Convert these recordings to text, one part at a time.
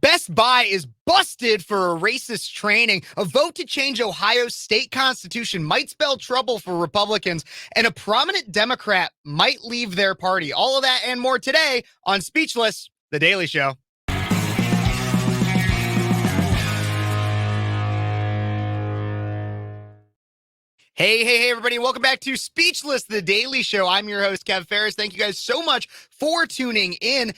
Best Buy is busted for a racist training. A vote to change Ohio's state constitution might spell trouble for Republicans, and a prominent Democrat might leave their party. All of that and more today on Speechless, The Daily Show. Hey, everybody. Welcome back to Speechless, The Daily Show. I'm your host, Phares. Thank you guys so much for tuning in.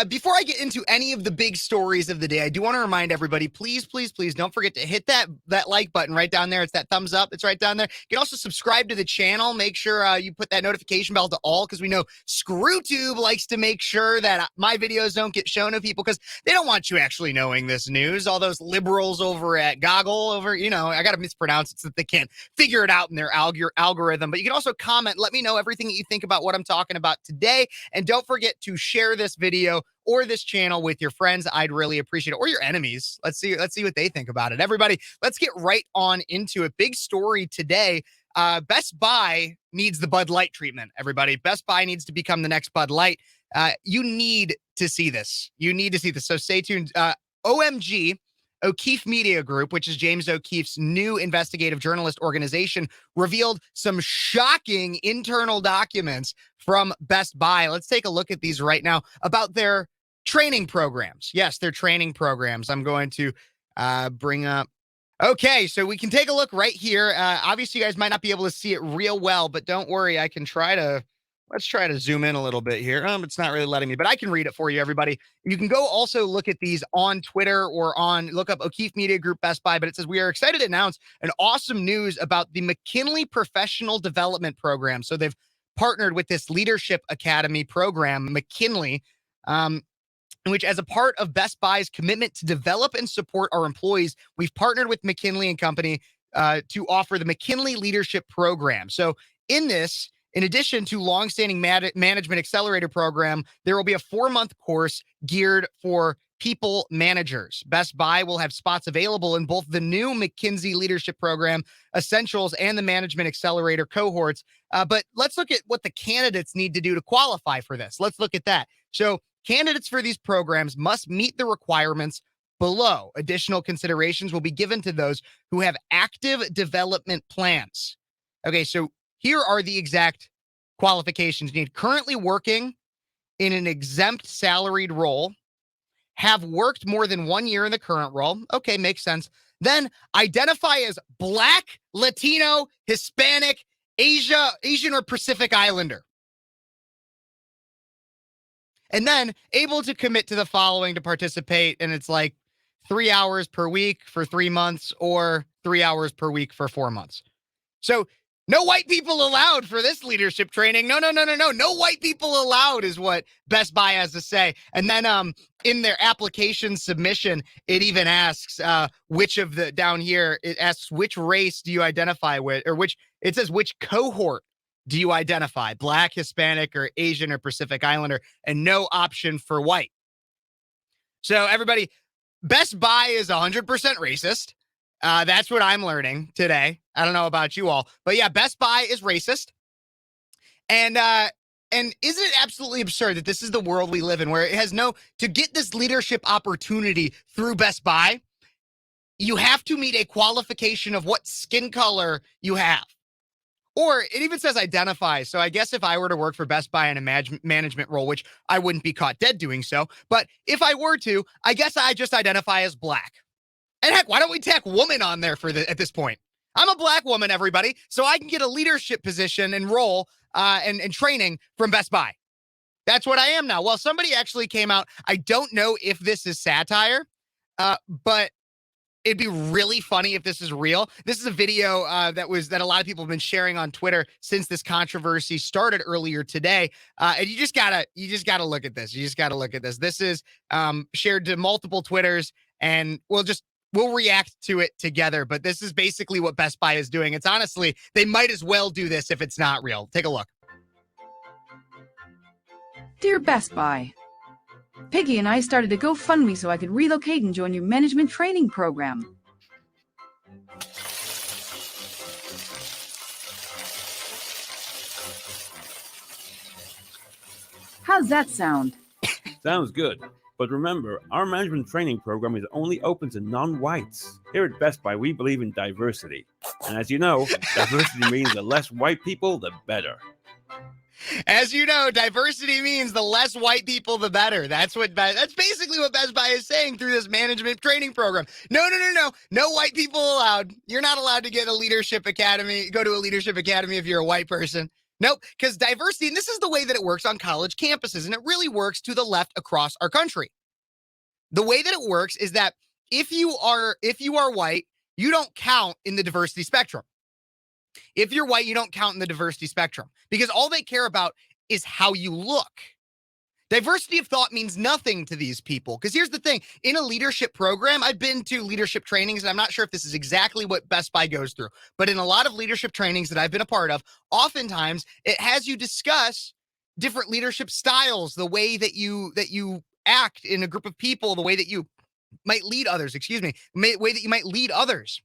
Before I get into any of the big stories of the day, I do want to remind everybody, please don't forget to hit that like button right down there. It's that thumbs up. It's right down there. You can also subscribe to the channel. Make sure you put that notification bell to all, because we know ScrewTube likes to make sure that my videos don't get shown to people because they don't want you actually knowing this news. All those liberals over at Goggle I got to mispronounce it so that they can't figure it out in their algorithm. But you can also comment. Let me know everything that you think about what I'm talking about today. And don't forget to share this video or this channel with your friends. I'd really appreciate it. Or your enemies. Let's see what they think about it. Everybody, let's get right on into it. Big story today. Best Buy needs the Bud Light treatment, everybody. Best Buy needs to become the next Bud Light. You need to see this. So stay tuned. OMG, O'Keefe Media Group, which is James O'Keefe's new investigative journalist organization, revealed some shocking internal documents from Best Buy. Let's take a look at these right now about their training programs. Yes, their training programs. I'm going to bring up. Okay, so we can take a look right here. Obviously, you guys might not be able to see it real well, but don't worry. I can let's try to zoom in a little bit here. It's not really letting me, but I can read it for you, everybody. You can go also look at these on Twitter or look up O'Keefe Media Group Best Buy, but it says, we are excited to announce an awesome news about the McKinley Professional Development Program. So they've partnered with this Leadership Academy program, McKinley, which, as a part of Best Buy's commitment to develop and support our employees, we've partnered with McKinley & Company to offer the McKinley Leadership Program. So in this, in addition to longstanding management accelerator program, there will be a 4-month course geared for people managers. Best Buy will have spots available in both the new McKinsey Leadership Program Essentials and the Management Accelerator cohorts. But let's look at what the candidates need to do to qualify for this. Let's look at that. So candidates for these programs must meet the requirements below. Additional considerations will be given to those who have active development plans. Okay, so here are the exact qualifications you need. Currently working in an exempt salaried role, have worked more than 1 year in the current role. Okay, makes sense. Then identify as Black, Latino, Hispanic, Asian or Pacific Islander. And then able to commit to the following to participate. And it's like 3 hours per week for 3 months or 3 hours per week for 4 months. So no white people allowed for this leadership training. No. No white people allowed is what Best Buy has to say. And then in their application submission, it even asks down here, it asks which race do you identify with, or it says which cohort do you identify, Black, Hispanic, or Asian or Pacific Islander, and no option for white. So everybody, Best Buy is 100% racist. That's what I'm learning today. I don't know about you all, but yeah, Best Buy is racist. And isn't it absolutely absurd that this is the world we live in, where it has to get this leadership opportunity through Best Buy, you have to meet a qualification of what skin color you have. Or it even says identify. So I guess if I were to work for Best Buy in a management role, which I wouldn't be caught dead doing so, but if I were to, I guess I just identify as Black. And heck, why don't we tack woman on there at this point? I'm a Black woman, everybody, so I can get a leadership position and role and training from Best Buy. That's what I am now. Well, somebody actually came out. I don't know if this is satire, but it'd be really funny if this is real. This is a video that a lot of people have been sharing on Twitter since this controversy started earlier today. And you just gotta look at this. This is shared to multiple Twitters, and we'll react to it together. But this is basically what Best Buy is doing. It's honestly, they might as well do this if it's not real. Take a look. Dear Best Buy, Piggy and I started a GoFundMe so I could relocate and join your management training program. How's that sound? Sounds good. But remember, our management training program is only open to non-whites. Here at Best Buy, we believe in diversity. And as you know, diversity means the less white people, the better. As you know, diversity means the less white people, the better. That's basically what Best Buy is saying through this management training program. No white people allowed. You're not allowed to get a leadership academy, go to a leadership academy if you're a white person. Nope, because diversity, and this is the way that it works on college campuses, and it really works to the left across our country. The way that it works is that if you are white, you don't count in the diversity spectrum. If you're white, you don't count in the diversity spectrum because all they care about is how you look. Diversity of thought means nothing to these people because here's the thing. In a leadership program, I've been to leadership trainings, and I'm not sure if this is exactly what Best Buy goes through, but in a lot of leadership trainings that I've been a part of, oftentimes it has you discuss different leadership styles, the way that you act in a group of people, the way that you might lead others, way that you might lead others.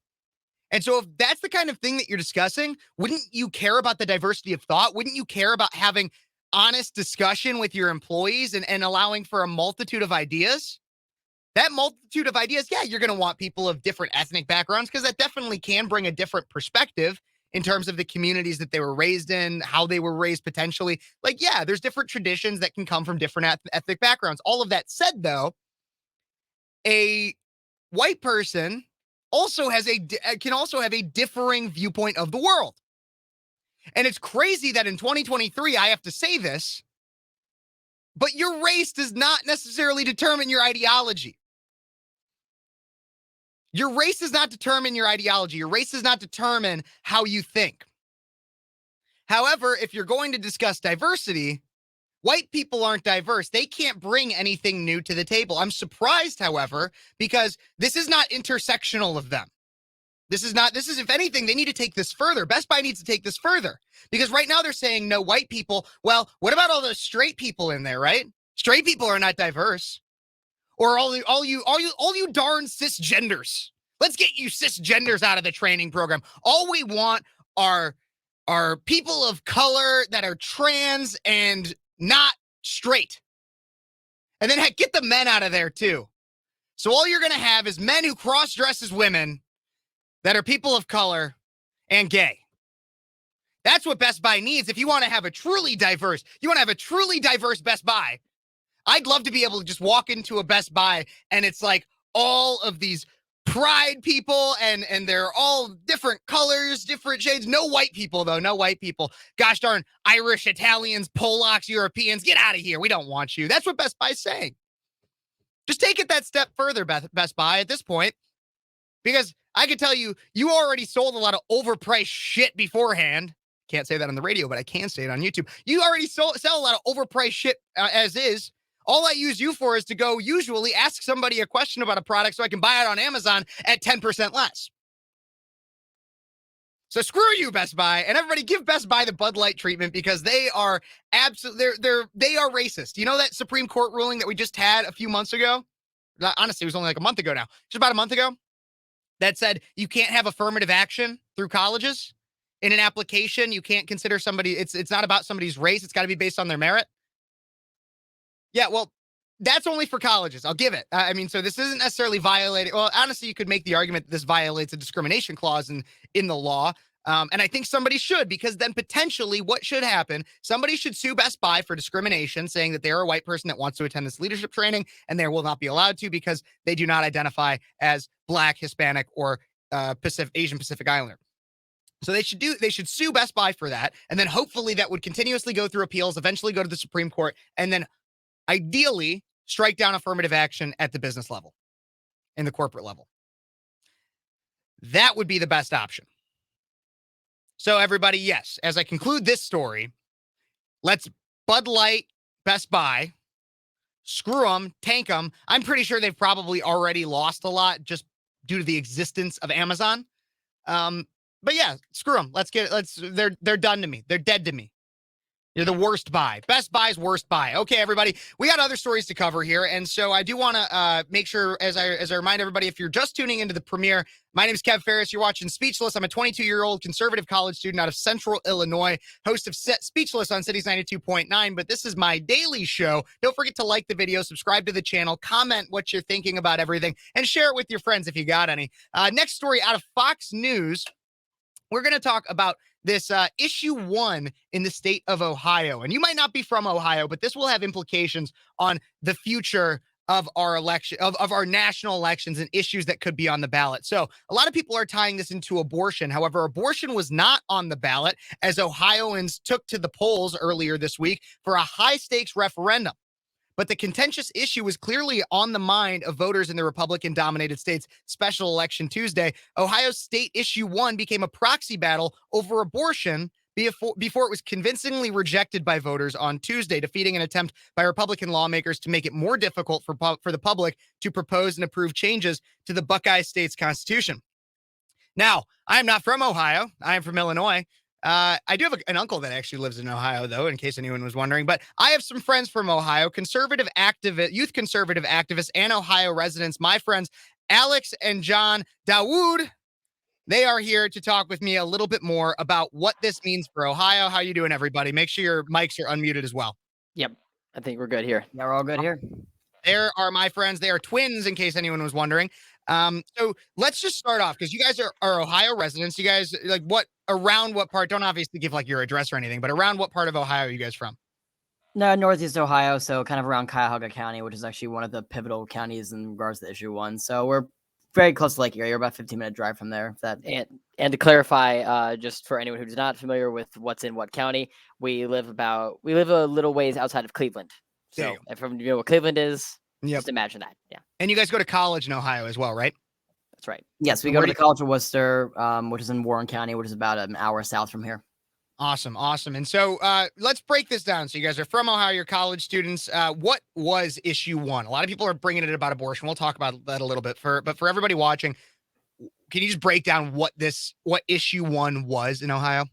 And so if that's the kind of thing that you're discussing, wouldn't you care about the diversity of thought? Wouldn't you care about having honest discussion with your employees and allowing for a multitude of ideas? That multitude of ideas, yeah, you're going to want people of different ethnic backgrounds because that definitely can bring a different perspective in terms of the communities that they were raised in, how they were raised potentially. Like, yeah, there's different traditions that can come from different ethnic backgrounds. All of that said, though, a white person can also have a differing viewpoint of the world. And it's crazy that in 2023, I have to say this, but your race does not necessarily determine your ideology. Your race does not determine your ideology. Your race does not determine how you think. However, if you're going to discuss diversity, white people aren't diverse. They can't bring anything new to the table. I'm surprised, however, because this is not intersectional of them. This is, if anything, they need to take this further. Best Buy needs to take this further because right now they're saying no white people. Well, what about all those straight people in there, right? Straight people are not diverse. Or all you darn cisgenders. Let's get you cisgenders out of the training program. All we want are people of color that are trans and not straight. And then heck, get the men out of there too. So all you're going to have is men who cross-dress as women that are people of color and gay. That's what Best Buy needs. If you want to have a truly diverse Best Buy, I'd love to be able to just walk into a Best Buy and it's like all of these pride people and they're all different colors, different shades. No white people, though. No white people. Gosh darn, Irish, Italians, Polacks, Europeans, get out of here. We don't want you. That's what Best Buy's saying. Just take it that step further, Best Buy, at this point. Because I can tell you, you already sold a lot of overpriced shit beforehand. Can't say that on the radio, but I can say it on YouTube. You already sell a lot of overpriced shit as is. All I use you for is to go usually ask somebody a question about a product so I can buy it on Amazon at 10% less. So screw you, Best Buy, and everybody give Best Buy the Bud Light treatment because they are they are racist. You know that Supreme Court ruling that we just had a few months ago? Honestly, it was only like a month ago now. Just about a month ago. That said, you can't have affirmative action through colleges in an application. You can't consider somebody, it's not about somebody's race. It's got to be based on their merit. Yeah, well, that's only for colleges. I'll give it. I mean, so this isn't necessarily violating. Well, honestly, you could make the argument that this violates a discrimination clause in the law. And I think somebody should, because then potentially what should happen, somebody should sue Best Buy for discrimination, saying that they're a white person that wants to attend this leadership training and they will not be allowed to because they do not identify as Black, Hispanic, or Asian Pacific Islander. So they should sue Best Buy for that. And then hopefully that would continuously go through appeals, eventually go to the Supreme Court, and then ideally strike down affirmative action at the business level, in the corporate level. That would be the best option. So everybody, yes, as I conclude this story, let's Bud Light Best Buy, screw them, tank them. I'm pretty sure they've probably already lost a lot just due to the existence of Amazon. But yeah, screw them. They're done to me. They're dead to me. You're the worst buy. Best Buy's worst buy. Okay, everybody, we got other stories to cover here, and so I do want to make sure, as I remind everybody, if you're just tuning into the premiere, my name is Kev Phares. You're watching Speechless. I'm a 22-year-old conservative college student out of Central Illinois, host of Speechless on Cities 92.9. But this is my daily show. Don't forget to like the video, subscribe to the channel, comment what you're thinking about everything, and share it with your friends if you got any. Next story out of Fox News. We're going to talk about this issue 1 in the state of Ohio. And you might not be from Ohio, but this will have implications on the future of our election, of our national elections and issues that could be on the ballot. So a lot of people are tying this into abortion. However, abortion was not on the ballot as Ohioans took to the polls earlier this week for a high stakes referendum. But the contentious issue was clearly on the mind of voters in the Republican-dominated state's special election Tuesday. Ohio's state issue 1 became a proxy battle over abortion before it was convincingly rejected by voters on Tuesday, defeating an attempt by Republican lawmakers to make it more difficult for the public to propose and approve changes to the Buckeye State's constitution. Now, I am not from Ohio. I am from Illinois. I do have an uncle that actually lives in Ohio, though, in case anyone was wondering. But I have some friends from Ohio, youth conservative activists, and Ohio residents. My friends, Alex and John Dawood, they are here to talk with me a little bit more about what this means for Ohio. How you doing, everybody? Make sure your mics are unmuted as well. Yep, I think we're good here. Yeah, we're all good here. There are my friends. They are twins, in case anyone was wondering. So let's just start off because you guys are Ohio residents. You guys around what part? Don't obviously give like your address or anything, but around what part of Ohio are you guys from? No, Northeast Ohio, so kind of around Cuyahoga County, which is actually one of the pivotal counties in regards to issue 1. So we're very close to Lake Erie. You're about a 15-minute drive from there. And to clarify, just for anyone who's not familiar with what's in what county, we live a little ways outside of Cleveland. So if you know what Cleveland is, just imagine that. Yeah. And you guys go to college in Ohio as well, right? That's right. Yes, we go to the College of Worcester, which is in Warren County, which is about an hour south from here. Awesome. And so let's break this down. So you guys are from Ohio, you're college students. What was issue 1? A lot of people are bringing it about abortion. We'll talk about that a little bit. But for everybody watching, can you just break down what issue 1 was in Ohio?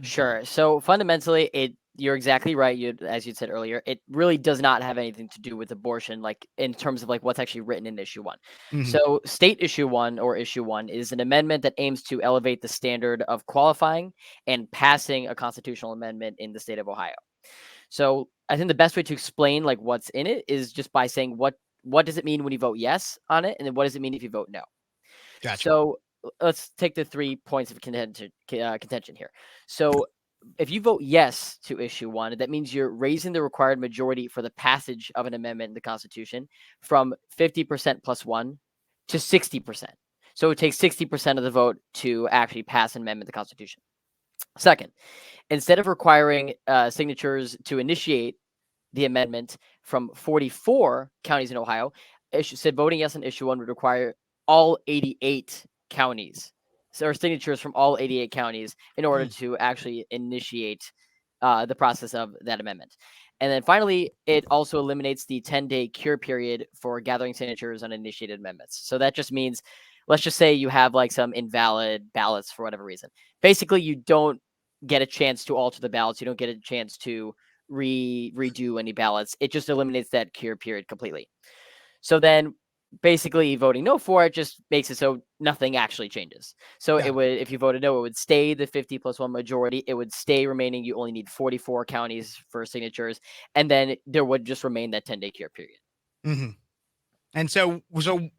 Sure. So fundamentally, you're exactly right. As you said earlier, it really does not have anything to do with abortion, like in terms of like what's actually written in issue 1. Mm-hmm. So state issue 1 or issue 1 is an amendment that aims to elevate the standard of qualifying and passing a constitutional amendment in the state of Ohio. So I think the best way to explain like what's in it is just by saying what does it mean when you vote yes on it, and then what does it mean if you vote no? Gotcha. So let's take the 3 points of contention here. So if you vote yes to issue 1, that means you're raising the required majority for the passage of an amendment in the Constitution from 50% plus 1 to 60%. So it takes 60% of the vote to actually pass an amendment to the Constitution. Second, instead of requiring signatures to initiate the amendment from 44 counties in Ohio, said voting yes on issue 1 would require all 88 counties. Or signatures from all 88 counties in order to actually initiate the process of that amendment. And then finally, it also eliminates the 10-day cure period for gathering signatures on initiated amendments. So that just means, let's just say you have like some invalid ballots for whatever reason. Basically, you don't get a chance to alter the ballots. You don't get a chance to redo any ballots. It just eliminates that cure period completely. So then basically voting no for it just makes it so nothing actually changes. So it would, if you voted no, it would stay the 50 plus 1 majority. It would stay remaining. You only need 44 counties for signatures. And then there would just remain that 10-day cure period. Mm-hmm. And so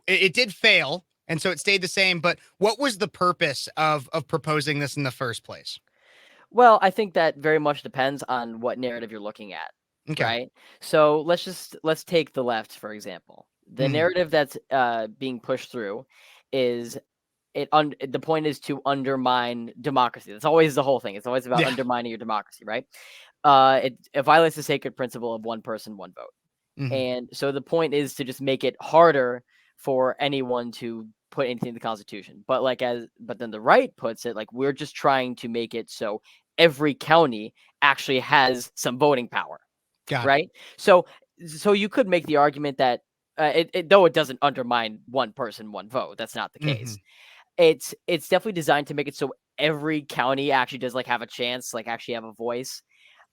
it did fail. And so it stayed the same. But what was the purpose of proposing this in the first place? Well, I think that very much depends on what narrative you're looking at. Okay. Right. So let's take the left, for example. The narrative that's being pushed through is the point is to undermine democracy. That's always the whole thing. It's always about undermining your democracy, right? It violates the sacred principle of one person, one vote. Mm-hmm. And so the point is to just make it harder for anyone to put anything in the Constitution. But then the right puts it like, we're just trying to make it so every county actually has some voting power. Right. So you could make the argument that though it doesn't undermine one person, one vote. That's not the case. It's definitely designed to make it so every county actually does like have a chance, like actually have a voice.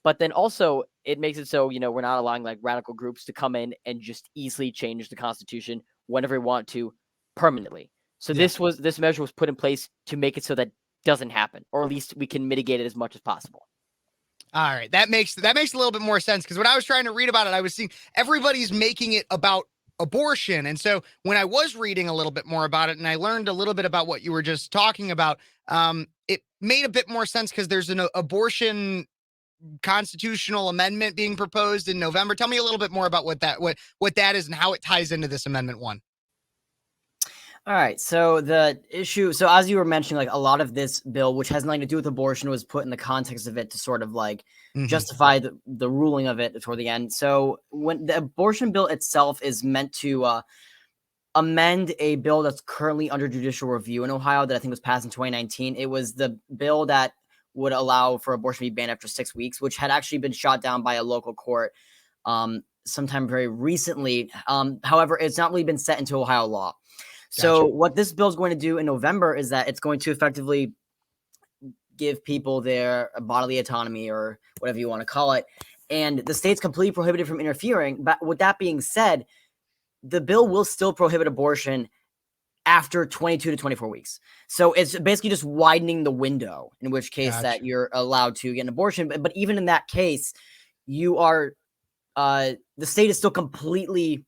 But then also it makes it so, we're not allowing like radical groups to come in and just easily change the Constitution whenever we want to permanently. So Yeah. this measure was put in place to make it so that doesn't happen, or at least we can mitigate it as much as possible. All right, that makes a little bit more sense, because when I was trying to read about it, I was seeing everybody's making it about abortion. And so when I was reading a little bit more about it and I learned a little bit about what you were just talking about, it made a bit more sense, because there's an abortion constitutional amendment being proposed in November. Tell me a little bit more about what that is and how it ties into this Amendment 1. All right. So the issue, so as you were mentioning, like a lot of this bill, which has nothing to do with abortion, was put in the context of it to sort of like justify the ruling of it toward the end. So when the abortion bill itself is meant to amend a bill that's currently under judicial review in Ohio that I think was passed in 2019. It was the bill that would allow for abortion to be banned after 6 weeks, which had actually been shot down by a local court sometime very recently. However, it's not really been set into Ohio law. So what this bill is going to do in November is that it's going to effectively give people their bodily autonomy, or whatever you want to call it. And the state's completely prohibited from interfering. But with that being said, the bill will still prohibit abortion after 22 to 24 weeks. So it's basically just widening the window, in which case that you're allowed to get an abortion. But even in that case, you are, the state is still completely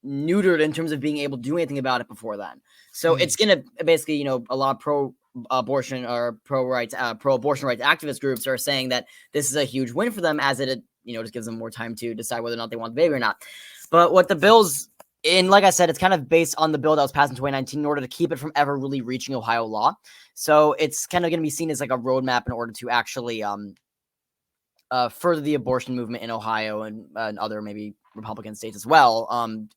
neutered in terms of being able to do anything about it before then. So it's going to basically, a lot of pro-abortion or pro-abortion rights activist groups are saying that this is a huge win for them, as it, just gives them more time to decide whether or not they want the baby or not. But what the bill's in, like I said, it's kind of based on the bill that was passed in 2019 in order to keep it from ever really reaching Ohio law. So it's kind of going to be seen as like a roadmap in order to actually further the abortion movement in Ohio and other maybe Republican states as well,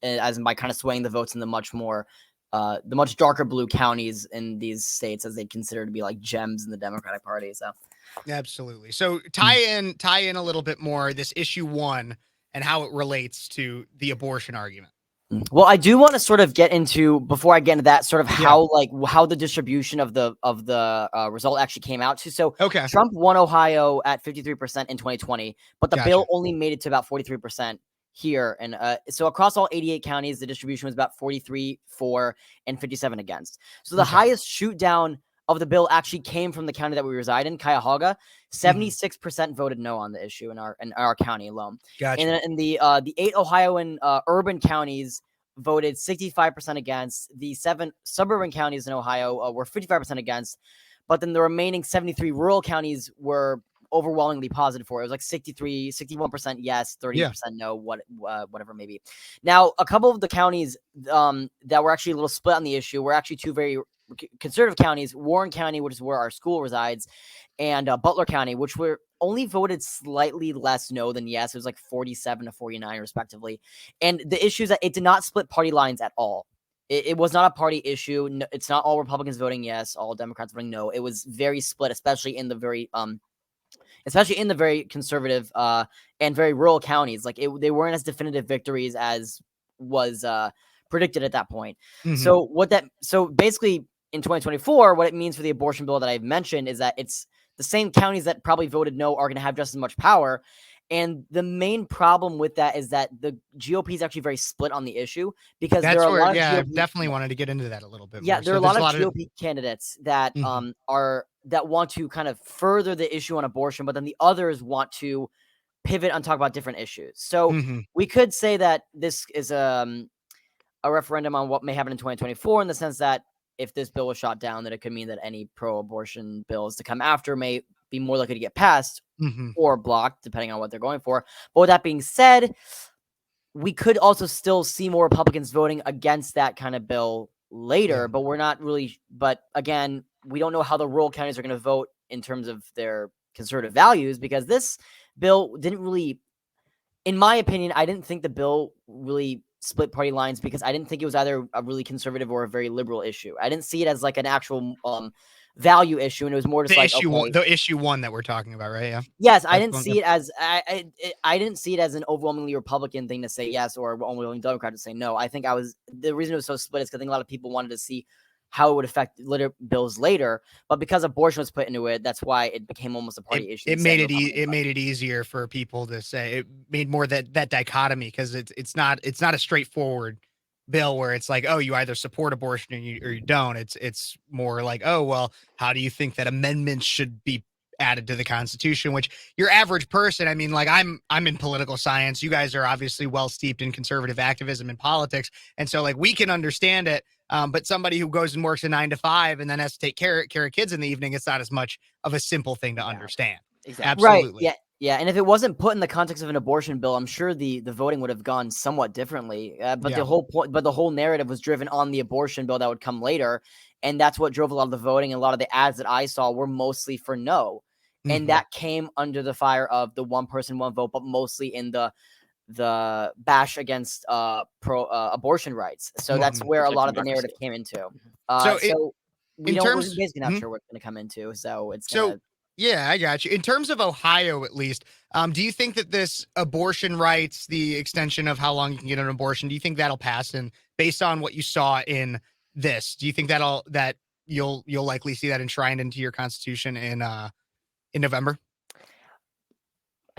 as in by kind of swaying the votes in the much darker blue counties in these states, as they consider to be like gems in the Democratic Party. So absolutely. So tie in a little bit more this issue 1 and how it relates to the abortion argument. Well, I do want to sort of get into, before I get into that, sort of how the distribution of the result actually came out to. So Trump won Ohio at 53% in 2020, but the bill only made it to about 43% here. And so across all 88 counties, the distribution was about 43 for and 57 against. So the highest shoot down of the bill actually came from the county that we reside in, Cuyahoga. 76% voted no on the issue in our county alone. And in the 8 Ohioan urban counties voted 65% against. The 7 suburban counties in Ohio were 55% against. But then the remaining 73 rural counties were overwhelmingly positive for it. It was like 61% yes, 30% no, whatever maybe. Now, a couple of the counties that were actually a little split on the issue were actually 2 very conservative counties: Warren County, which is where our school resides, and Butler County, which were only voted slightly less no than yes. It was like 47 to 49 respectively. And the issue is that it did not split party lines at all. It was not a party issue. No, it's not all Republicans voting yes, all Democrats voting no. It was very split, especially in the very conservative and very rural counties. Like they weren't as definitive victories as was predicted at that point. So basically in 2024, what it means for the abortion bill that I've mentioned is that it's the same counties that probably voted no are going to have just as much power. And the main problem with that is that the GOP is actually very split on the issue, because that's there are a lot of I GOP, definitely wanted to get into that a little bit. Yeah, there are a lot of GOP candidates that that want to kind of further the issue on abortion, but then the others want to pivot and talk about different issues. So we could say that this is a referendum on what may happen in 2024, in the sense that if this bill was shot down, then it could mean that any pro-abortion bills to come after may be more likely to get passed or blocked, depending on what they're going for. But with that being said, we could also still see more Republicans voting against that kind of bill later, but we're not really. But again, we don't know how the rural counties are going to vote in terms of their conservative values, because this bill didn't really, in my opinion, I didn't think the bill really split party lines, because I didn't think it was either a really conservative or a very liberal issue. I didn't see it as like an actual value issue, and it was more just the issue 1 that we're talking about, right? Yeah. Yes, I didn't see it as I didn't see it as an overwhelmingly Republican thing to say yes, or overwhelmingly Democrat to say no. I think the reason it was so split is because I think a lot of people wanted to see how it would affect bills later. But because abortion was put into it, that's why it became almost a party issue. It made it easier for people to say. It made more that dichotomy, because it's not a straightforward bill where it's like, oh, you either support abortion or you don't. It's more like, oh, well, how do you think that amendments should be added to the Constitution? Which your average person, I mean, like I'm in political science. You guys are obviously well steeped in conservative activism and politics, and so like we can understand it. But somebody who goes and works a 9 to 5 and then has to take care of kids in the evening, it's not as much of a simple thing to understand. Exactly. Absolutely. Right. Yeah. And if it wasn't put in the context of an abortion bill, I'm sure the voting would have gone somewhat differently. But Yeah. the whole point, the whole narrative was driven on the abortion bill that would come later. And that's what drove a lot of the voting. And a lot of the ads that I saw were mostly for no. And that came under the fire of the one person, one vote, but mostly in the bash against abortion rights. So that's where a lot of the narrative came into. So we in don't, terms, we're basically not sure what's going to come into. So it's so yeah, I got you. In terms of Ohio, at least, do you think that this abortion rights, the extension of how long you can get an abortion, do you think that'll pass? And based on what you saw in this, do you think that you'll likely see that enshrined into your Constitution in November?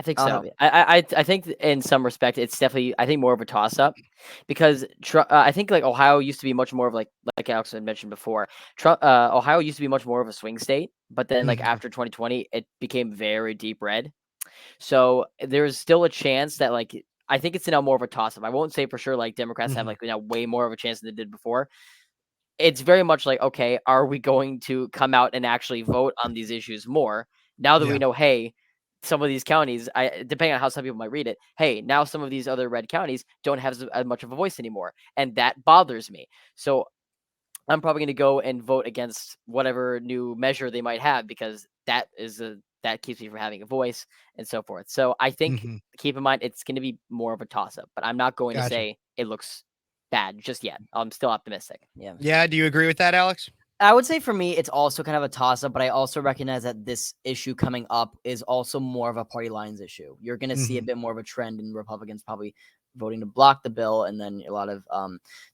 I think so. I think in some respect it's definitely, I think, more of a toss up, because I think like Ohio used to be much more of like Alex had mentioned before. Ohio used to be much more of a swing state, but then like after 2020 it became very deep red. So there's still a chance that like, I think it's now more of a toss up. I won't say for sure like Democrats have like now way more of a chance than they did before. It's very much like, okay, are we going to come out and actually vote on these issues more now that we know, hey, some of these counties, depending on how some people might read it, hey, now some of these other red counties don't have as much of a voice anymore, and that bothers me. So I'm probably going to go and vote against whatever new measure they might have, because that keeps me from having a voice and so forth. So I think keep in mind it's going to be more of a toss up, but I'm not going to say it looks bad just yet. I'm still optimistic. Yeah. Do you agree with that, Alex? I would say for me, it's also kind of a toss up, but I also recognize that this issue coming up is also more of a party lines issue. You're going to see a bit more of a trend in Republicans probably voting to block the bill, and then a lot of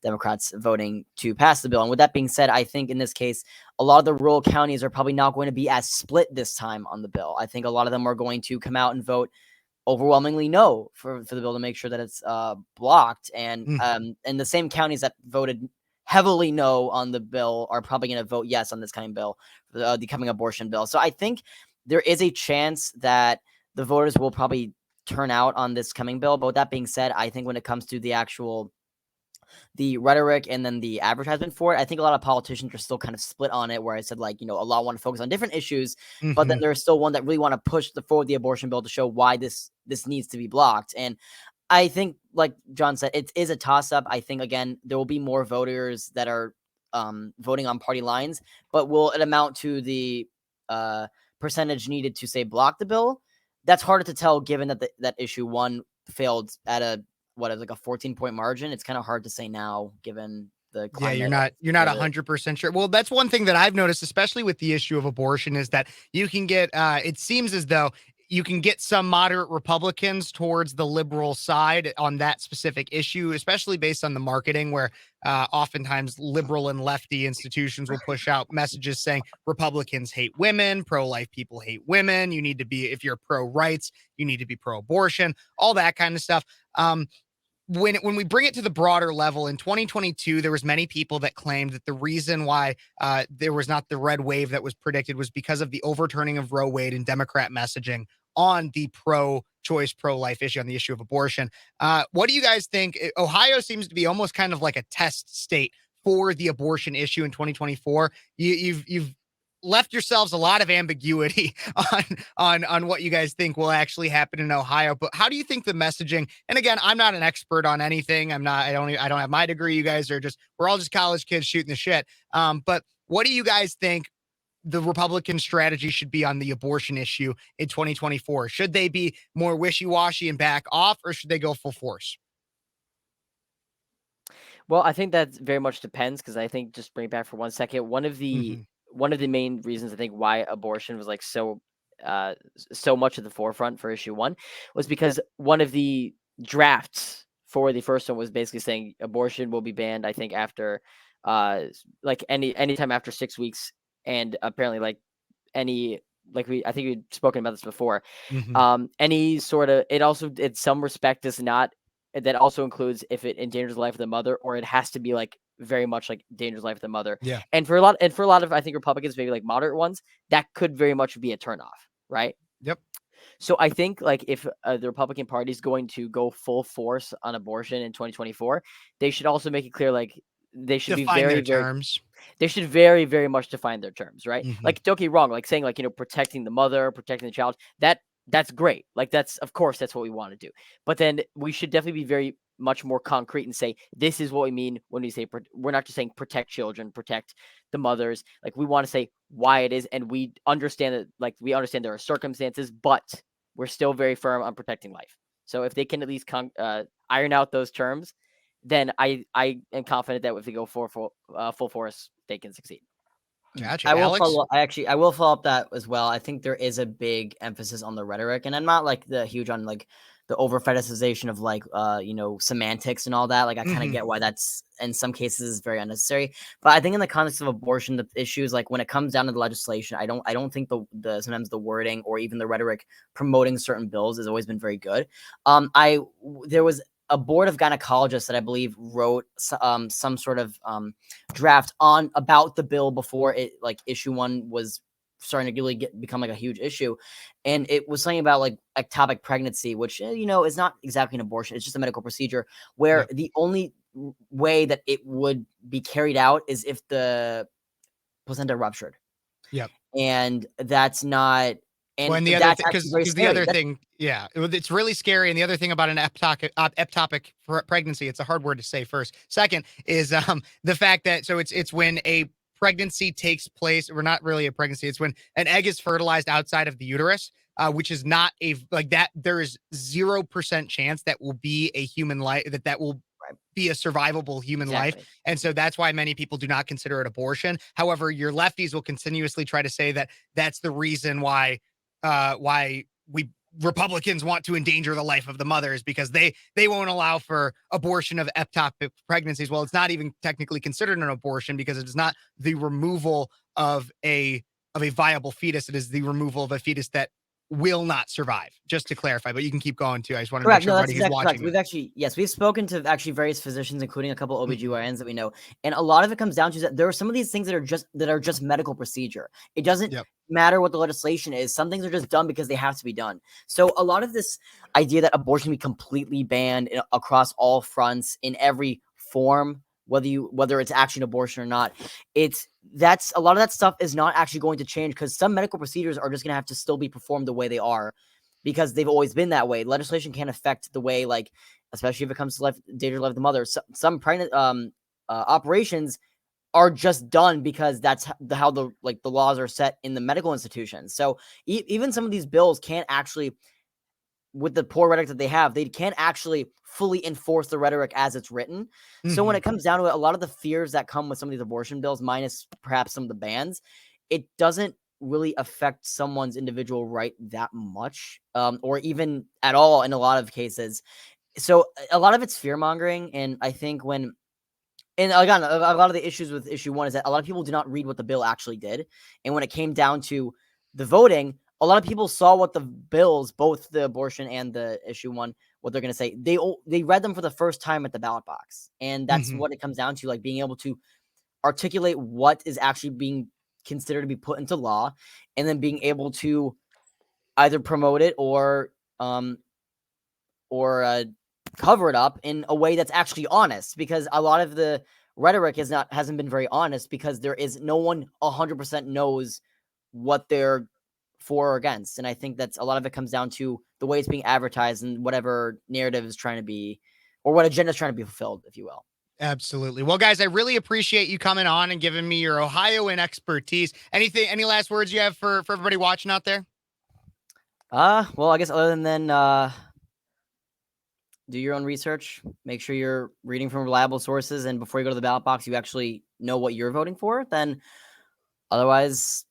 Democrats voting to pass the bill. And with that being said, I think in this case, a lot of the rural counties are probably not going to be as split this time on the bill. I think a lot of them are going to come out and vote overwhelmingly no for the bill to make sure that it's blocked. And the same counties that voted heavily no on the bill are probably going to vote yes on this kind of bill, the coming abortion bill. So I think there is a chance that the voters will probably turn out on this coming bill. But with that being said, I think when it comes to the rhetoric and then the advertisement for it, I think a lot of politicians are still kind of split on it, where I said, like, a lot want to focus on different issues, but then there's still one that really want to push forward the abortion bill to show why this needs to be blocked. And I think, like John said, it is a toss-up. I think, again, there will be more voters that are voting on party lines, but will it amount to the percentage needed to, say, block the bill? That's harder to tell, given that that issue one failed at a 14-point margin. It's kind of hard to say now, given the climate. Yeah, you're not 100% sure. Well, that's one thing that I've noticed, especially with the issue of abortion, is that you can get, it seems as though you can get some moderate Republicans towards the liberal side on that specific issue, especially based on the marketing, where oftentimes liberal and lefty institutions will push out messages saying Republicans hate women, pro-life people hate women. You need to be, if you're pro-rights, you need to be pro-abortion, all that kind of stuff. When we bring it to the broader level, in 2022, there was many people that claimed that the reason why there was not the red wave that was predicted was because of the overturning of Roe Wade and Democrat messaging on the pro-choice, pro-life issue, on the issue of abortion. What do you guys think? Ohio seems to be almost kind of like a test state for the abortion issue in 2024. You've left yourselves a lot of ambiguity on what you guys think will actually happen in Ohio. But how do you think the messaging, and again, I'm not an expert on anything. I don't have my degree. You guys we're all just college kids shooting the shit. But what do you guys think the Republican strategy should be on the abortion issue in 2024? Should they be more wishy-washy and back off, or should they go full force? Well, I think that very much depends, because I think, just bring it back for 1 second, one of the main reasons I think why abortion was like so much at the forefront for issue one was because one of the drafts for the first one was basically saying abortion will be banned, I think, after like anytime after 6 weeks, and apparently like any I think we'd spoken about this before. Any sort of, it also in some respect does not, that also includes if it endangers the life of the mother, or it has to be like very much like endangers the life of the mother. Yeah. And for a lot of I think Republicans, maybe like moderate ones, that could very much be a turnoff, right? Yep. So I think like if the Republican Party is going to go full force on abortion in 2024, they should also make it clear like they should Define be very, their very terms. they should very, very much define their terms, right? Mhm. Like, don't get me wrong, like saying like, protecting the mother, protecting the child, that's great. Like of course that's what we want to do. But then we should definitely be very much more concrete and say, this is what we mean when we say, we're not just saying protect children, protect the mothers. Like we want to say why it is. And we understand that, like, we understand there are circumstances, but we're still very firm on protecting life. So if they can at least iron out those terms, then I am confident that if they go for full force, they can succeed. Gotcha. I will Alex? follow. I will follow up that as well. I think there is a big emphasis on the rhetoric, and I'm not like the huge on like the over fetishization of like semantics and all that. Like I kind of get why that's in some cases is very unnecessary. But I think in the context of abortion, the issues like when it comes down to the legislation, I don't think the sometimes the wording or even the rhetoric promoting certain bills has always been very good. There was a board of gynecologists that I believe wrote some sort of draft on about the bill before it like issue 1 was starting to really become like a huge issue, and it was something about like ectopic pregnancy, which is not exactly an abortion. It's just a medical procedure where the only way that it would be carried out is if the placenta ruptured. Yep. And that's not. And the other thing, because the other thing, it's really scary. And the other thing about an ectopic pregnancy, it's a hard word to say first. Second is the fact that it's when a pregnancy takes place, or not really a pregnancy, it's when an egg is fertilized outside of the uterus, which is not like that. There is 0% chance that will be a human life, that will be a survivable human life. And so that's why many people do not consider it abortion. However, your lefties will continuously try to say that that's the reason why we Republicans want to endanger the life of the mothers, because they won't allow for abortion of ectopic pregnancies. Well, it's not even technically considered an abortion because it is not the removal of a viable fetus. It is the removal of a fetus that will not survive, just to clarify. But you can keep going too. I just want to make sure everybody who's watching. We've spoken to actually various physicians, including a couple of OBGYNs that we know. And a lot of it comes down to that there are some of these things that are just medical procedure. It doesn't matter what the legislation is. Some things are just done because they have to be done. So a lot of this idea that abortion be completely banned across all fronts in every form, whether it's actually an abortion or not, that's a lot of that stuff is not actually going to change, because some medical procedures are just going to have to still be performed the way they are because they've always been that way. Legislation can't affect the way, like, especially if it comes to endanger life of the mother. Some pregnant operations are just done because that's how the laws are set in the medical institutions. So even some of these bills can't actually, with the poor rhetoric that they can't actually fully enforce the rhetoric as it's written. So when it comes down to it, a lot of the fears that come with some of these abortion bills, minus perhaps some of the bans, it doesn't really affect someone's individual right that much, or even at all in a lot of cases. So a lot of it's fear mongering. And I think and again, a lot of the issues with issue 1 is that a lot of people do not read what the bill actually did. And when it came down to the voting, a lot of people saw what the bills, both the abortion and the issue 1, what they're going to say. They read them for the first time at the ballot box. And that's what it comes down to, like being able to articulate what is actually being considered to be put into law, and then being able to either promote it or cover it up in a way that's actually honest, because a lot of the rhetoric hasn't been very honest, because there is no one 100% knows what they're for or against. And I think that's a lot of it comes down to the way it's being advertised and whatever narrative is trying to be, or what agenda is trying to be fulfilled, if you will. Absolutely. Well, guys, I really appreciate you coming on and giving me your Ohioan expertise. Any last words you have for everybody watching out there? Well, I guess other than do your own research, make sure you're reading from reliable sources, and before you go to the ballot box, you actually know what you're voting for. Then otherwise,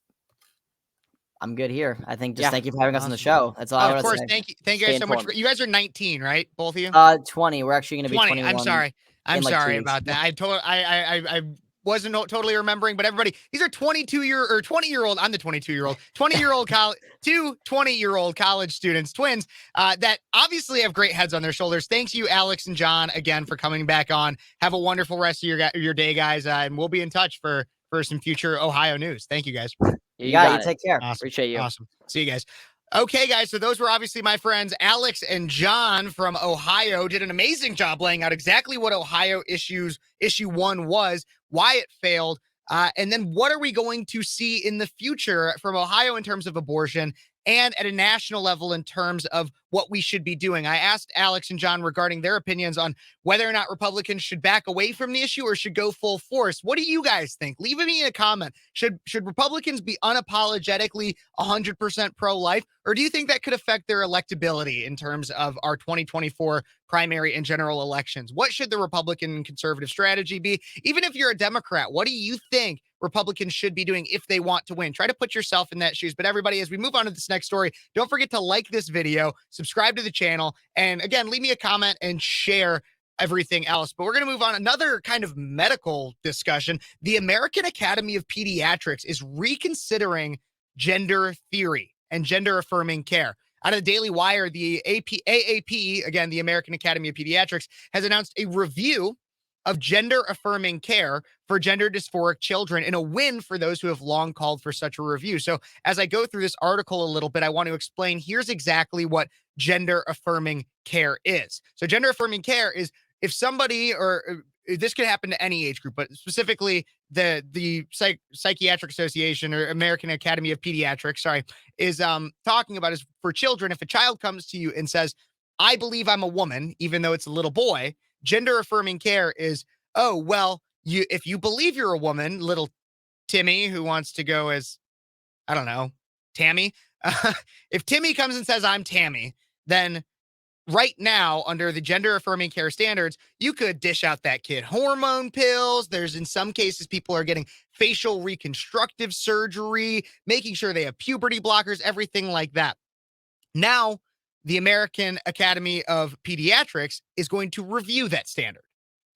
I'm good here. I think just Yeah. thank you for having us on the Awesome. show. That's all I Oh, of want to course. say. Thank you. Thank you Stay guys so much. informed. You guys are 19, right? Both of you? 20. We're actually going to be 20. I'm 21 sorry. I'm in like 2 sorry weeks. about that. I wasn't totally remembering, but everybody, these are 20-year-old. I'm the 22-year-old, 20-year-old college, two 20-year-old college students, twins, that obviously have great heads on their shoulders. Thanks you, Alex and John, again for coming back on. Have a wonderful rest of your day, guys, and we'll be in touch for some future Ohio news. Thank you, guys. You got got it. it. Take care. Awesome. Appreciate you. Awesome. See you guys. Okay, guys. So those were obviously my friends Alex and John from Ohio. Did an amazing job laying out exactly what Ohio issue 1 was, why it failed, and then what are we going to see in the future from Ohio in terms of abortion and at a national level in terms of what we should be doing. I asked Alex and John regarding their opinions on whether or not Republicans should back away from the issue or should go full force. What do you guys think? Leave me a comment. Should Republicans be unapologetically 100% pro-life, or do you think that could affect their electability in terms of our 2024 primary and general elections? What should the Republican and conservative strategy be? Even if you're a Democrat, what do you think Republicans should be doing if they want to win? Try to put yourself in that shoes. But everybody, as we move on to this next story, don't forget to like this video, subscribe to the channel, and again, leave me a comment and share everything else. But we're going to move on. Another kind of medical discussion. The American Academy of Pediatrics is reconsidering gender theory and gender affirming care. Out of the Daily Wire, the AAP, again, the American Academy of Pediatrics, has announced a review of gender affirming care for gender dysphoric children in a win for those who have long called for such a review. So as I go through this article a little bit, I want to explain here's exactly what gender affirming care is. So gender affirming care is if somebody, or this could happen to any age group, but specifically the Psychiatric Association or American Academy of Pediatrics, is talking about is for children. If a child comes to you and says, I believe I'm a woman, even though it's a little boy, gender affirming care is, oh, well, if you believe you're a woman, little Timmy who wants to go as, I don't know, Tammy. If Timmy comes and says, I'm Tammy, then right now, under the gender affirming care standards, you could dish out that kid hormone pills. There's in some cases, people are getting facial reconstructive surgery, making sure they have puberty blockers, everything like that. Now, the American Academy of Pediatrics is going to review that standard.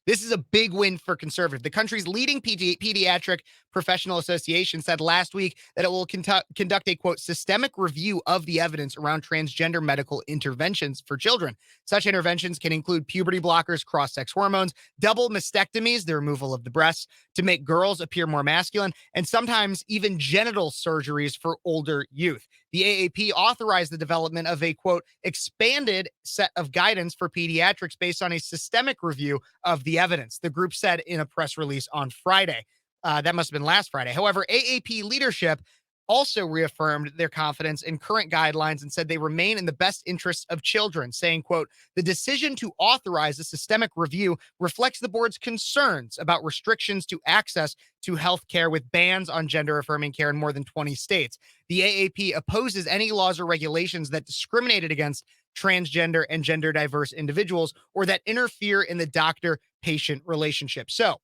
This is a big win for conservative. The country's leading pediatric professional association said last week that it will conduct a, quote, systemic review of the evidence around transgender medical interventions for children. Such interventions can include puberty blockers, cross-sex hormones, double mastectomies, the removal of the breasts to make girls appear more masculine, and sometimes even genital surgeries for older youth. The AAP authorized the development of a, quote, expanded set of guidance for pediatrics based on a systemic review of the evidence, the group said in a press release on Friday. That must have been last Friday. However, AAP leadership also reaffirmed their confidence in current guidelines and said they remain in the best interests of children, saying, quote, the decision to authorize a systemic review reflects the board's concerns about restrictions to access to health care with bans on gender affirming care in more than 20 states. The AAP opposes any laws or regulations that discriminated against transgender and gender diverse individuals or that interfere in the doctor-patient relationship. So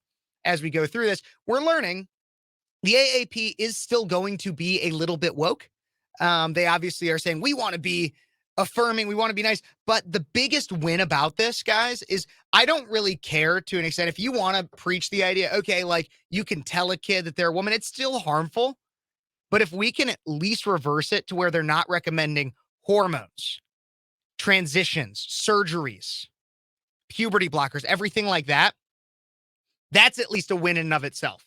as we go through this, we're learning the AAP is still going to be a little bit woke. They obviously are saying we want to be affirming, we want to be nice. But the biggest win about this, guys, is I don't really care to an extent. If you want to preach the idea, okay, like you can tell a kid that they're a woman, it's still harmful. But if we can at least reverse it to where they're not recommending hormones, transitions, surgeries, puberty blockers, everything like that, that's at least a win in and of itself.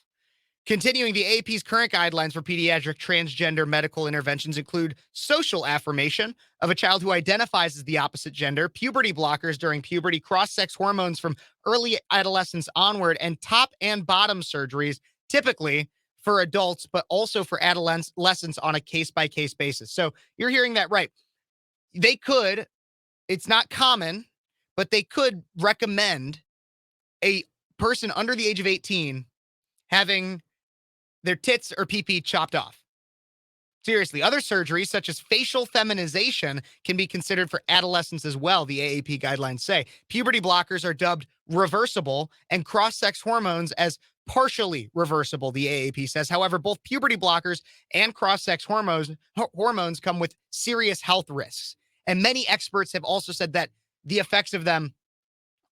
Continuing, the AAP's current guidelines for pediatric transgender medical interventions include social affirmation of a child who identifies as the opposite gender, puberty blockers during puberty, cross-sex hormones from early adolescence onward, and top and bottom surgeries, typically for adults, but also for adolescents on a case-by-case basis. So you're hearing that right. They could, it's not common, but they could recommend a person under the age of 18 having their tits or pee-pee chopped off Seriously, other surgeries such as facial feminization can be considered for adolescents as well, the AAP guidelines say. Puberty blockers are dubbed reversible and cross-sex hormones as partially reversible, the AAP says. However, both puberty blockers and cross-sex hormones come with serious health risks. And many experts have also said that the effects of them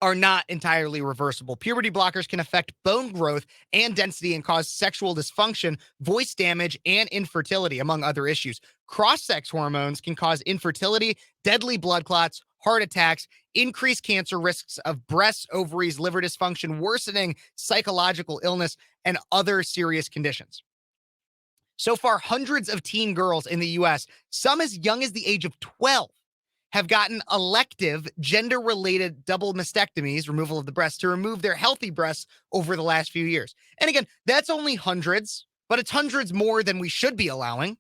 are not entirely reversible. Puberty blockers can affect bone growth and density and cause sexual dysfunction, voice damage, and infertility, among other issues. Cross-sex hormones can cause infertility, deadly blood clots, heart attacks, increased cancer risks of breasts, ovaries, liver dysfunction, worsening psychological illness, and other serious conditions. So far, hundreds of teen girls in the U.S., some as young as the age of 12, have gotten elective gender-related double mastectomies, removal of the breast, to remove their healthy breasts over the last few years. And again, that's only hundreds, but it's hundreds more than we should be allowing.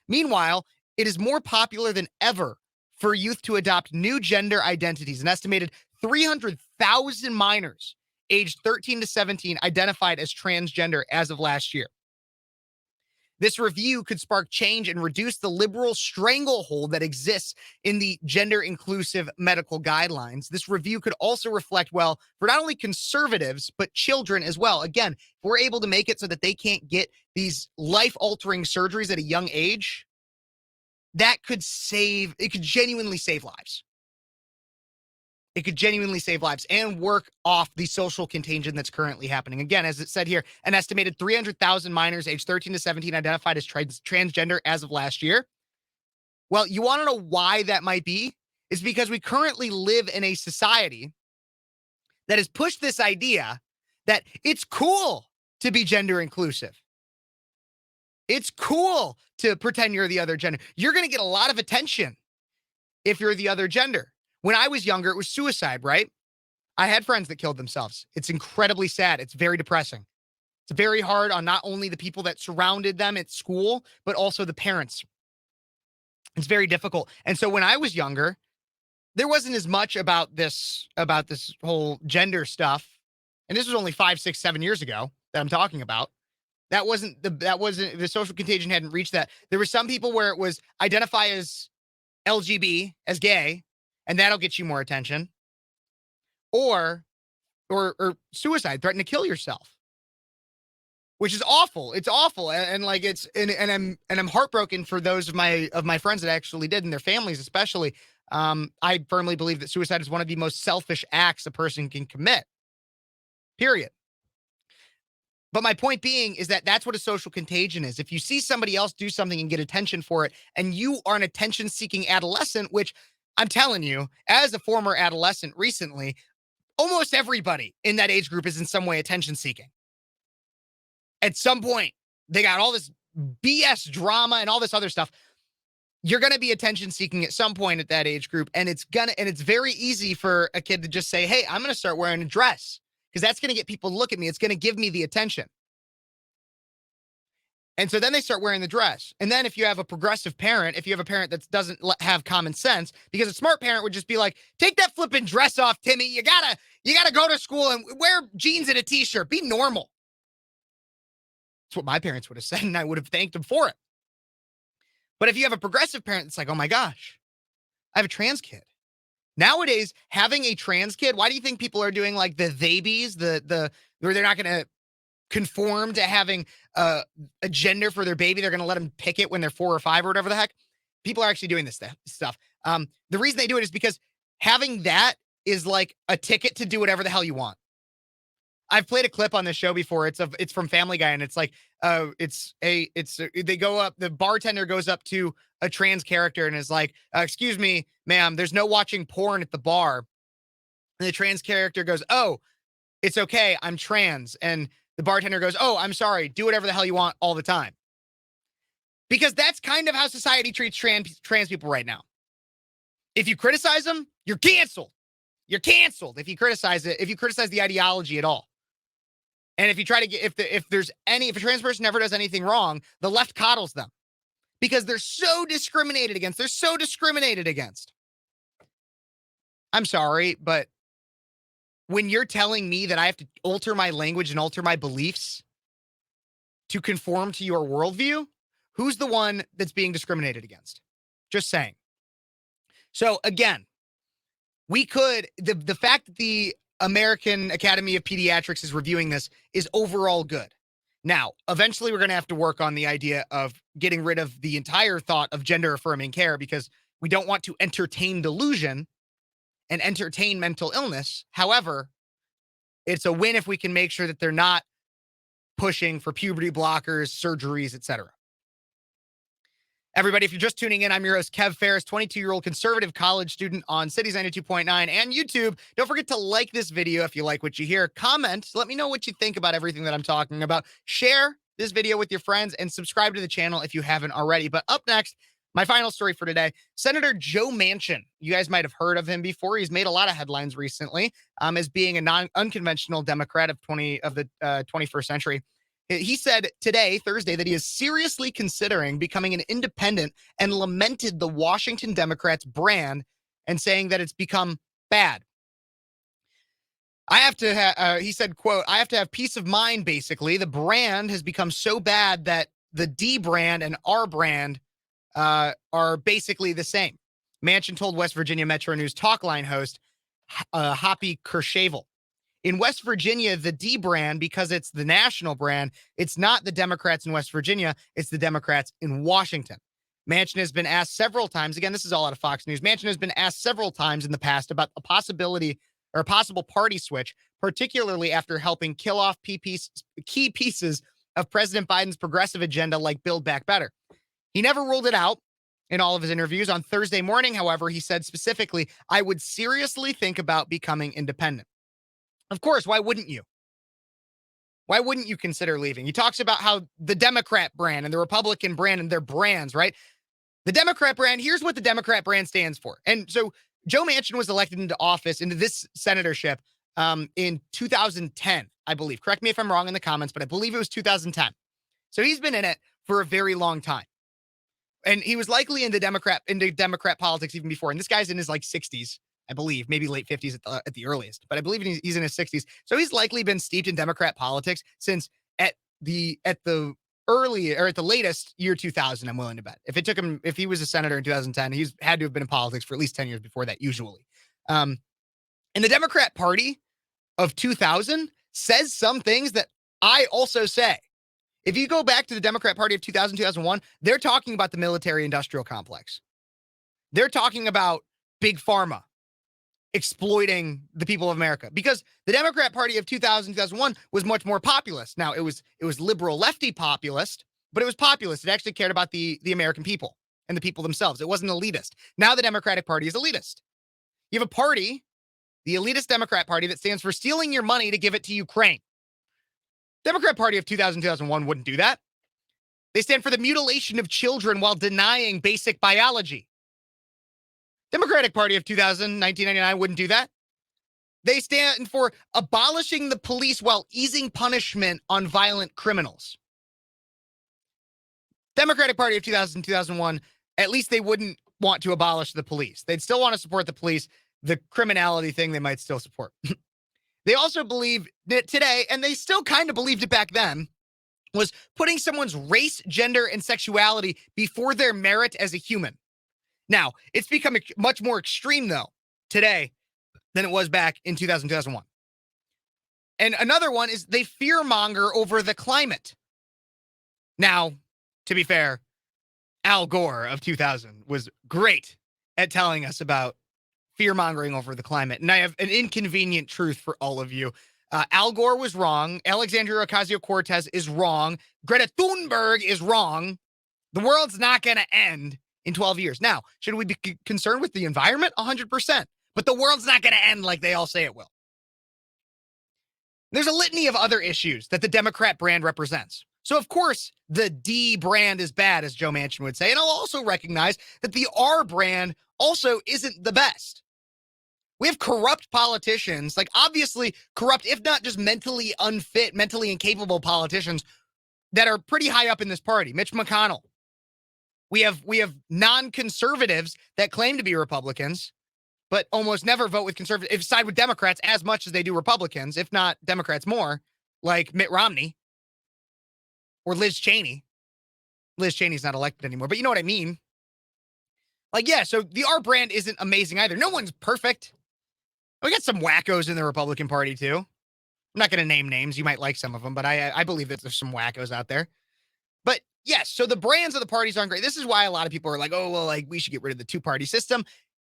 Meanwhile, it is more popular than ever for youth to adopt new gender identities. An estimated 300,000 minors aged 13 to 17 identified as transgender as of last year. This review could spark change and reduce the liberal stranglehold that exists in the gender-inclusive medical guidelines. This review could also reflect well for not only conservatives, but children as well. Again, if we're able to make it so that they can't get these life-altering surgeries at a young age, that could genuinely save lives. It could genuinely save lives and work off the social contagion that's currently happening. Again, as it said here, an estimated 300,000 minors aged 13 to 17 identified as transgender as of last year. Well, you want to know why that might be? It's because we currently live in a society that has pushed this idea that it's cool to be gender inclusive. It's cool to pretend you're the other gender. You're going to get a lot of attention if you're the other gender. When I was younger, it was suicide, right? I had friends that killed themselves. It's incredibly sad. It's very depressing. It's very hard on not only the people that surrounded them at school, but also the parents. It's very difficult. And so when I was younger, there wasn't as much about this whole gender stuff. And this was only 5, 6, 7 years ago that I'm talking about. That wasn't the social contagion hadn't reached that. There were some people where it was identify as LGB, as gay, and that'll get you more attention. Or suicide, threaten to kill yourself, which is awful. It's awful, and I'm heartbroken for those of my friends that actually did, and their families especially. I firmly believe that suicide is one of the most selfish acts a person can commit. Period. But my point being is that that's what a social contagion is. If you see somebody else do something and get attention for it, and you are an attention-seeking adolescent, which I'm telling you, as a former adolescent recently, almost everybody in that age group is in some way attention-seeking. At some point, they got all this BS drama and all this other stuff. You're going to be attention-seeking at some point at that age group, and it's very easy for a kid to just say, hey, I'm going to start wearing a dress because that's going to get people to look at me. It's going to give me the attention. And so then they start wearing the dress. And then if you have a progressive parent, if you have a parent that doesn't have common sense, because a smart parent would just be like, take that flipping dress off, Timmy. You gotta go to school and wear jeans and a t-shirt. Be normal. That's what my parents would have said, and I would have thanked them for it. But if you have a progressive parent, it's like, oh my gosh, I have a trans kid. Nowadays, having a trans kid, why do you think people are doing like the theybies, where they're not going to conform to having a gender for their baby? They're going to let them pick it when they're 4 or 5 or whatever the heck. People are actually doing this stuff. The reason they do it is because having that is like a ticket to do whatever the hell you want. I've played a clip on this show before. It's from Family Guy, and it's like they go up. The bartender goes up to a trans character and is like, "Excuse me, ma'am, there's no watching porn at the bar." And the trans character goes, "Oh, it's okay, I'm trans." And the bartender goes, "Oh, I'm sorry. Do whatever the hell you want all the time." Because that's kind of how society treats trans people right now. If you criticize them, you're canceled. You're canceled if you criticize the ideology at all. And if you try to get, if a trans person never does anything wrong, the left coddles them because they're so discriminated against. They're so discriminated against. I'm sorry, but when you're telling me that I have to alter my language and alter my beliefs to conform to your worldview, who's the one that's being discriminated against? Just saying. So again, we could, the fact that the American Academy of Pediatrics is reviewing this is overall good. Now, eventually we're going to have to work on the idea of getting rid of the entire thought of gender affirming care, because we don't want to entertain delusion and entertain mental illness. However, it's a win if we can make sure that they're not pushing for puberty blockers, surgeries, etc. Everybody, if you're just tuning in, I'm your host, Kev Phares, 22-year-old conservative college student on Cities 92.9 and YouTube. Don't forget to like this video if you like what you hear. Comment. Let me know what you think about everything that I'm talking about. Share this video with your friends and subscribe to the channel if you haven't already. But up next, my final story for today, Senator Joe Manchin. You guys might have heard of him before. He's made a lot of headlines recently as being a unconventional Democrat of the 21st century. He said today, Thursday, that he is seriously considering becoming an independent and lamented the Washington Democrats' brand and saying that it's become bad. I have to have, he said, quote, I have to have peace of mind, basically. The brand has become so bad that the D brand and our brand are basically the same. Manchin told West Virginia Metro News talkline host Hoppy Kershavel. In West Virginia, the D brand, because it's the national brand, it's not the Democrats in West Virginia, it's the Democrats in Washington. Manchin has been asked several times, again, this is all out of Fox News, Manchin has been asked several times in the past about a possibility or a possible party switch, particularly after helping kill off key pieces of President Biden's progressive agenda like Build Back Better. He never ruled it out in all of his interviews. On Thursday morning, however, he said specifically, I would seriously think about becoming independent. Of course, why wouldn't you? Why wouldn't you consider leaving? He talks about how the Democrat brand and the Republican brand and their brands, right? The Democrat brand, here's what the Democrat brand stands for. And so Joe Manchin was elected into office, into this senatorship in 2010, I believe. Correct me if I'm wrong in the comments, but I believe it was 2010. So he's been in it for a very long time. And he was likely into Democrat politics even before. And this guy's in his like 60s. I believe, maybe late 50s at the earliest, but I believe he's in his 60s. So he's likely been steeped in Democrat politics since at the latest year 2000, I'm willing to bet. If he was a senator in 2010, he's had to have been in politics for at least 10 years before that, usually. And the Democrat Party of 2000 says some things that I also say. If you go back to the Democrat Party of 2000, 2001, they're talking about the military-industrial complex. They're talking about big pharma exploiting the people of America, because the Democrat Party of 2000, 2001 was much more populist. Now, it was liberal lefty populist, but it was populist. It actually cared about the American people and the people themselves. It wasn't elitist. Now the Democratic Party is elitist. You have a party, the elitist Democrat Party, that stands for stealing your money to give it to Ukraine. Democrat Party of 2000, 2001 wouldn't do that. They stand for the mutilation of children while denying basic biology. Democratic Party of 2000, 1999 wouldn't do that. They stand for abolishing the police while easing punishment on violent criminals. Democratic Party of 2000, 2001, at least they wouldn't want to abolish the police. They'd still want to support the police. The criminality thing they might still support. They also believe that today, and they still kind of believed it back then, was putting someone's race, gender, and sexuality before their merit as a human. Now, it's become much more extreme, though, today than it was back in 2000, 2001. And another one is they fearmonger over the climate. Now, to be fair, Al Gore of 2000 was great at telling us about fear-mongering over the climate. And I have an inconvenient truth for all of you. Al Gore was wrong. Alexandria Ocasio-Cortez is wrong. Greta Thunberg is wrong. The world's not going to end in 12 years. Now, should we be concerned with the environment? 100%. But the world's not going to end like they all say it will. There's a litany of other issues that the Democrat brand represents. So, of course, the D brand is bad, as Joe Manchin would say. And I'll also recognize that the R brand also isn't the best. We have corrupt politicians, like obviously corrupt, if not just mentally unfit, mentally incapable politicians that are pretty high up in this party. Mitch McConnell. We have non-conservatives that claim to be Republicans, but almost never vote with conservatives, side with Democrats as much as they do Republicans, if not Democrats more, like Mitt Romney or Liz Cheney. Liz Cheney's not elected anymore, but you know what I mean? Like, yeah, so the R brand isn't amazing either. No one's perfect. We got some wackos in the Republican Party, too. I'm not going to name names. You might like some of them, but I believe that there's some wackos out there. But yes, so the brands of the parties aren't great. This is why a lot of people are like, oh, well, like we should get rid of the two-party system.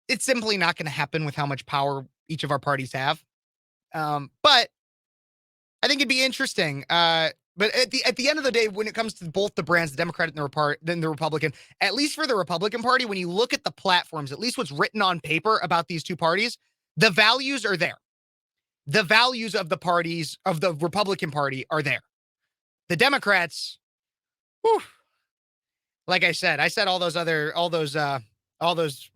It's simply not going to happen with how much power each of our parties have. But I think it'd be interesting. But at the end of the day, when it comes to both the brands, the Democratic and the Republican, at least for the Republican Party, when you look at the platforms, at least what's written on paper about these two parties, the values are there. The values of the parties of the Republican Party are there. The Democrats, whew, like I said all those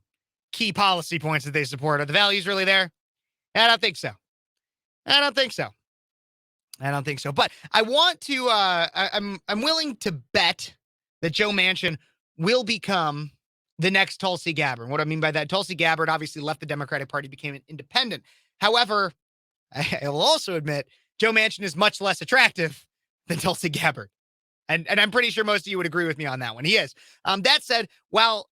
key policy points that they support. Are the values really there? I don't think so. But I want to. I'm willing to bet that Joe Manchin will become the next Tulsi Gabbard. What I mean by that, Tulsi Gabbard obviously left the Democratic Party, became an independent. However, I will also admit Joe Manchin is much less attractive than Tulsi Gabbard. And I'm pretty sure most of you would agree with me on that one. He is. That said, while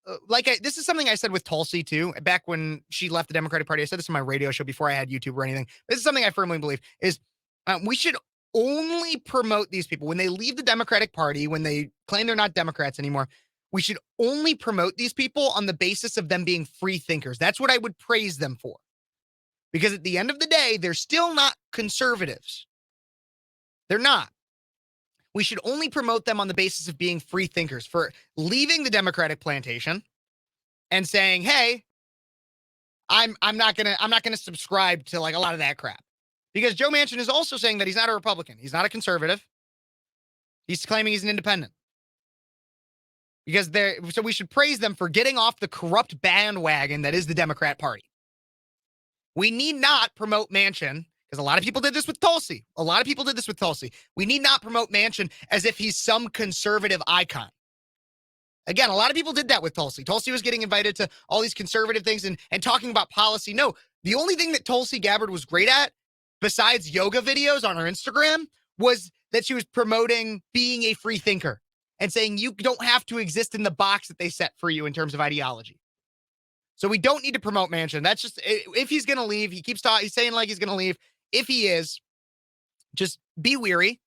this is something I said with Tulsi too, back when she left the Democratic Party. I said this on my radio show before I had YouTube or anything. This is something I firmly believe is we should only promote these people when they leave the Democratic Party, when they claim they're not Democrats anymore. We should only promote these people on the basis of them being free thinkers. That's what I would praise them for. Because at the end of the day, they're still not conservatives. They're not. We should only promote them on the basis of being free thinkers, for leaving the Democratic plantation and saying, "Hey, I'm not gonna subscribe to like a lot of that crap." Because Joe Manchin is also saying that he's not a Republican, he's not a conservative. He's claiming he's an independent. So we should praise them for getting off the corrupt bandwagon that is the Democrat Party. We need not promote Manchin, because a lot of people did this with Tulsi. We need not promote Manchin as if he's some conservative icon. Again, a lot of people did that with Tulsi. Tulsi was getting invited to all these conservative things and talking about policy. No, the only thing that Tulsi Gabbard was great at, besides yoga videos on her Instagram, was that she was promoting being a free thinker and saying you don't have to exist in the box that they set for you in terms of ideology. So we don't need to promote Manchin. That's just, if he's going to leave, he keeps talking, he's saying like he's going to leave. If he is, just be weary.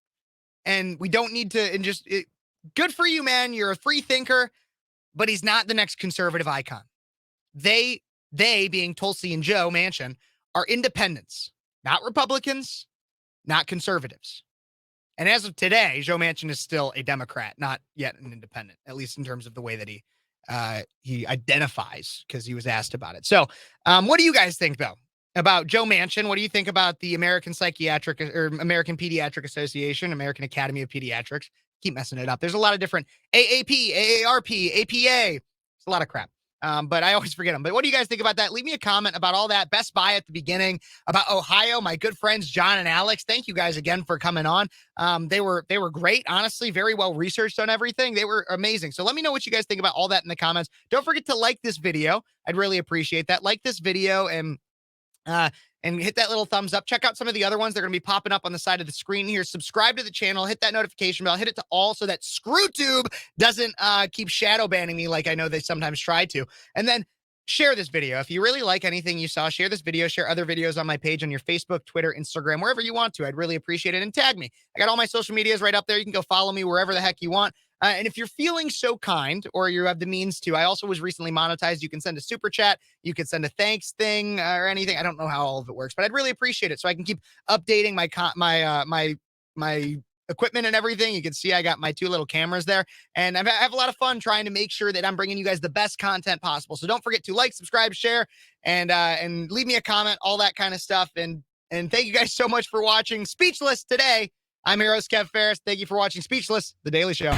And we don't need to, and just, good for you, man. You're a free thinker, but he's not the next conservative icon. They being Tulsi and Joe Manchin, are independents, not Republicans, not conservatives. And as of today, Joe Manchin is still a Democrat, not yet an independent, at least in terms of the way that he identifies, because he was asked about it. So what do you guys think, though, about Joe Manchin? What do you think about the American Pediatric Association, American Academy of Pediatrics? Keep messing it up. There's a lot of different AAP, AARP, APA. It's a lot of crap. But I always forget them. But what do you guys think about that? Leave me a comment about all that. Best Buy at the beginning, about Ohio, my good friends John and Alex. Thank you guys again for coming on. They were great, honestly, very well researched on everything. They were amazing. So let me know what you guys think about all that in the comments. Don't forget to like this video. I'd really appreciate that. Like this video and hit that little thumbs up. Check out some of the other ones. They're going to be popping up on the side of the screen here. Subscribe to the channel. Hit that notification bell. Hit it to all so that ScrewTube doesn't keep shadow banning me like I know they sometimes try to. And then share this video. If you really like anything you saw, share this video. Share other videos on my page on your Facebook, Twitter, Instagram, wherever you want to. I'd really appreciate it. And tag me. I got all my social medias right up there. You can go follow me wherever the heck you want. And if you're feeling so kind, or you have the means to, I also was recently monetized. You can send a super chat. You can send a thanks thing or anything. I don't know how all of it works, but I'd really appreciate it so I can keep updating my equipment and everything. You can see I got my 2 little cameras there, and I have a lot of fun trying to make sure that I'm bringing you guys the best content possible. So don't forget to like, subscribe, share, and leave me a comment, all that kind of stuff. And thank you guys so much for watching Speechless today. I'm your host, Kev Phares. Thank you for watching Speechless, The Daily Show.